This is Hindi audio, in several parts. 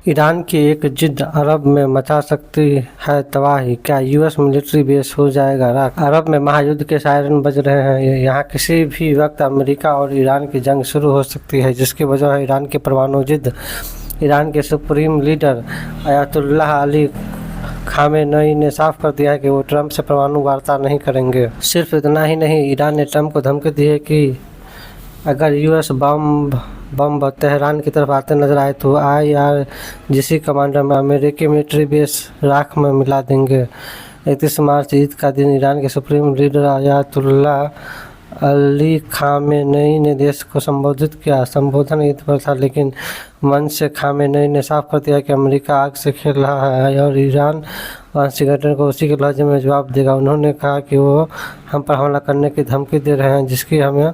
ईरान की एक जिद्द अरब में मचा सकती है तबाही, क्या यूएस मिलिट्री बेस हो जाएगा राख। अरब में महायुद्ध के सायरन बज रहे हैं। यहाँ किसी भी वक्त अमेरिका और ईरान की जंग शुरू हो सकती है, जिसकी वजह है ईरान की परमाणु जिद्द। ईरान के supreme leader Ayatollah Ali Khamenei ने साफ कर दिया है कि वो ट्रंप से परमाणु वार्ता नहीं करेंगे। सिर्फ इतना ही नहीं, ईरान ने ट्रंप को धमकी दी है कि अगर यूएस बम तेहरान की तरफ आते नजर आए तो IRGC कमांडर में अमेरिकी मिलिट्री बेस राख में मिला देंगे। 31 मार्च ईद का दिन ईरान के supreme leader Ayatollah Ali Khamenei ने देश को संबोधित किया। संबोधन ईद पर था, लेकिन मंच से खामेनेई ने साफ कर दिया कि अमेरिका आग से खेल रहा है और ईरान वाशिंगटन को उसी के लहजे में जवाब देगा। उन्होंने कहा कि वो हम पर हमला करने की धमकी दे रहे हैं, जिसकी हमें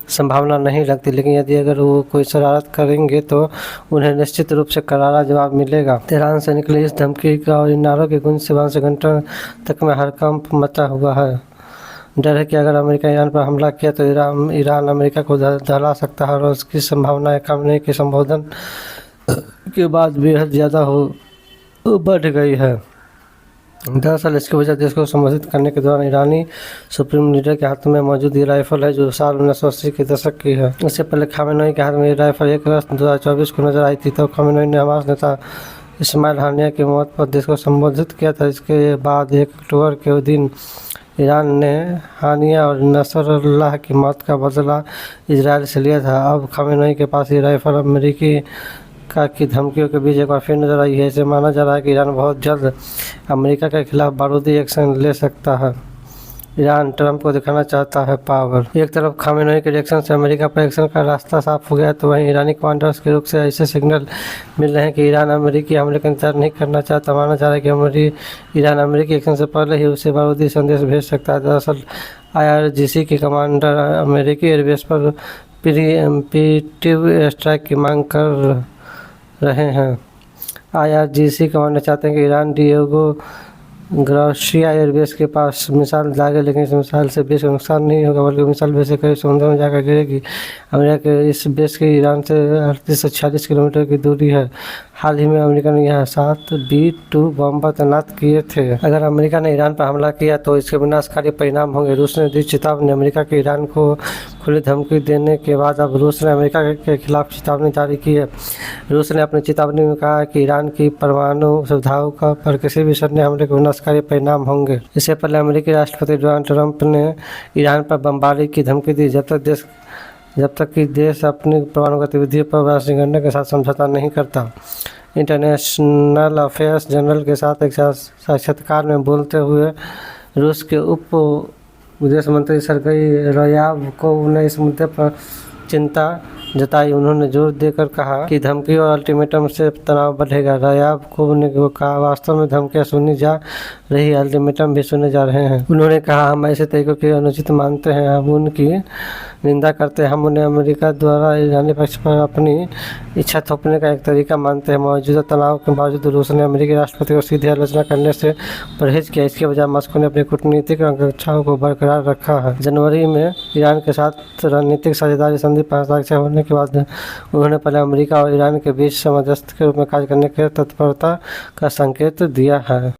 संभावना नहीं लगती, लेकिन यदि अगर वो कोई शरारत करेंगे तो उन्हें निश्चित रूप से करारा जवाब मिलेगा। तेहरान से निकली इस धमकी का और इन नारों की गूंज से वाशिंगटन तक में हड़कंप मचा हुआ है। डर है कि अगर अमेरिका ईरान पर हमला किया तो ईरान अमेरिका को दहला सकता है और उसकी संभावनाएं खामेनेई के संबोधन के बाद बेहद ज़्यादा बढ़ गई है। दरअसल इसकी वजह देश को संबोधित करने के दौरान ईरानी सुप्रीम लीडर के हाथ में मौजूद ये राइफल है, जो साल 1980 के दशक की है। इससे पहले खामेनेई के हाथ में ये राइफल 1 अगस्त 2024 को नजर आई थी, तो खामेनेई ने हमास नेता इस्माइल हानिया की मौत पर देश को संबोधित किया था। इसके बाद 1 अक्टूबर के दिन ईरान ने हानिया और नसरुल्लाह की मौत का बदला इजराइल से लिया था। अब खामेनेई के पास ये राइफल अमेरिकी की धमकियों के बीच एक बार फिर नजर आई है। इसे माना जा रहा है कि ईरान बहुत जल्द अमेरिका के खिलाफ बारूदी एक्शन ले सकता है। ईरान ट्रंप को दिखाना चाहता है पावर। एक तरफ खामेनेई के रिएक्शन से अमेरिका पर एक्शन का रास्ता साफ हो गया, तो वहीं ईरानी कमांडर्स के रुख से ऐसे सिग्नल मिल रहे हैं कि ईरान अमेरिकी हमले का इंतजार नहीं करना चाहता। माना जा रहा है कि ईरान अमेरिकी एक्शन से पहले ही उसे बारूदी संदेश भेज सकता है। दरअसल IRGC के कमांडर अमेरिकी एयरबेस पर प्रिवेंटिव स्ट्राइक की मांग कर रहे हैं। IRGC कमांडर चाहते हैं कि ईरान डिएगो गार्सिया एयरबेस के पास मिसाइल दागे, लेकिन इस मिसाइल से बेस का नुकसान नहीं होगा, बल्कि मिसाइल बेस से करीब समुद्र में जाकर गिरेगी। अमेरिका के इस बेस की ईरान से 38 से 46 किलोमीटर की दूरी है। हाल ही में अमेरिका ने यहाँ 7 B-2 बम तैनात किए थे। अगर अमेरिका ने ईरान पर हमला किया तो इसके विनाशकारी परिणाम होंगे। रूस ने दी चेतावनी। अमेरिका के ईरान को खुली धमकी देने के बाद अब रूस ने अमेरिका के खिलाफ चेतावनी जारी की है। रूस ने अपनी चेतावनी में कहा कि ईरान की परमाणु सुविधाओं पर किसी भी सैन्य हमले के विनाशकारी परिणाम होंगे। इससे पहले अमेरिकी राष्ट्रपति डोनाल्ड ट्रंप ने ईरान पर बमबारी की धमकी दी, जब तक कि देश अपनी परमाणु गतिविधियों पर वाशिंगटन के साथ समझौता नहीं करता। इंटरनेशनल अफेयर्स जर्नल के साथ एक साक्षात्कार में बोलते हुए रूस के उप विदेश मंत्री सर्गेई रयाबकोव ने इस मुद्दे पर चिंता जताई। उन्होंने जोर देकर कहा कि धमकी और अल्टीमेटम से तनाव बढ़ेगा। रयाबकोव ने कहा, वास्तव में धमकियां सुनी जा रही, अल्टीमेटम भी सुने जा रहे हैं। उन्होंने कहा, हम ऐसे तरीकों की अनुचित मानते हैं, हम उनकी निंदा करते हैं। हम उन्हें अमेरिका द्वारा ईरानी पक्ष पर अपनी इच्छा थोपने का एक तरीका मानते हैं। मौजूदा तनाव के बावजूद रूस ने अमेरिकी राष्ट्रपति को सीधे आलोचना करने से परहेज किया। इसके बजाय मॉस्को ने अपनी कूटनीतिक आकांक्षाओं को बरकरार रखा है। जनवरी में ईरान के साथ रणनीतिक साझेदारी संधि पर हस्ताक्षर होने के बाद उन्होंने पहले अमेरिका और ईरान के बीच मध्यस्थ के रूप में कार्य करने की तत्परता का संकेत दिया है।